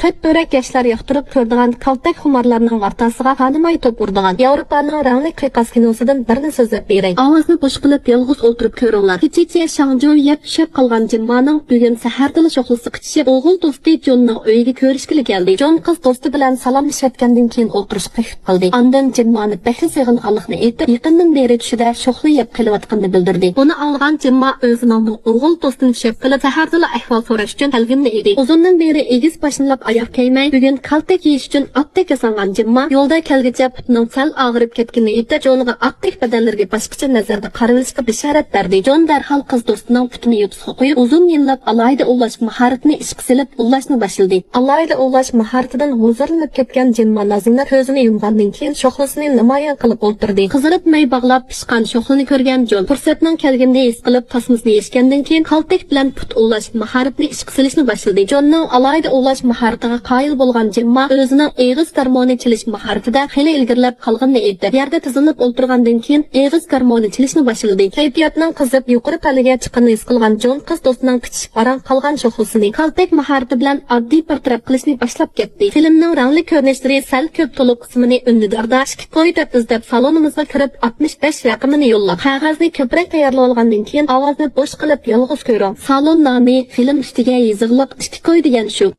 qıt börek yoshlar yoqtirib ko'rdigan kaltak xumarlarning o'rtasiga tanimay top urdigan Yevropaning rangli qiyoqas kinosidan birini so'zlab beray. Ovozni bo'sh qilib yolg'iz o'tirib ko'ringlar. Kecha Shangjo yeb pishib qolgan Jinmaning bugun saharda shoxlisi qichishib, o'g'il do'sti Jonning uyiga ko'rishgili keldi. Jon qiz do'sti bilan salomlashayotgandan keyin o'tirishga qiyib qildi. Ondan Jinmani baxil sig'inganlikni aytib, yaqindan beri tushida shoxli yeb qilayotganini bildirdi. Buni algan Jinma o'zining o'g'il do'stini shab qilib saharda ahvol so'rash uchun kelganini edi. Uzundan beri egiz boshlanib oyoq kelmay, bugun kaltak yeyish uchun otdek yasangan Jinma yo'lda kelgacha putning sal og'rib ketganini aytib, Jonga otdek badallarga boshqacha nazarda qaralishga bishorat berdi. Jon darhol qiz do'stining putini yutishga qo'yib, uzun yillab alayda ulash mahoratini ishga silib, ulashni boshladi. Alayda ulash mahoratidan huzurlanib ketgan Jinma nazina ko'zini yumgandan keyin shoxlisini namoyon qilib o'ltirdi. Qizarib may bog'lab pishgan shoxlini ko'rgan Jon fursatning kelganini his qilib tasmasini yechgandan keyin kaltak bilan put ulash mahoratini ishga silishni boshladi. Jonning alayda ulash mahoratiga qoyil bo'lgan Jinma o'zining eg'iz garmoni chilish mahoratida xili ilgirlab qolganini aytdi. Yerda tizilib o'ltirgandan keyin eg'iz garmoni chilishni boshladi. Kayfiyatning qizib yuqori paliga chiqqanini his qilgan Jon qiz do'stining qichishib qarang qolgan shoxlisini kaltak mahorati bilan oddiy bir taraf qilishni boshlab ketdi. Filmning rangli ko'rinishlari sal ko'p to'liq qismini undidarda ko'y deb izlab salonimizga kirib 65 raqamini yo'llab qog'ozni ko'proq tayyorlab olgandan keyin ovozni bo'sh qilib yolg'iz ko'ring. Salon nomi film ustiga yozilib ko'y degan shu.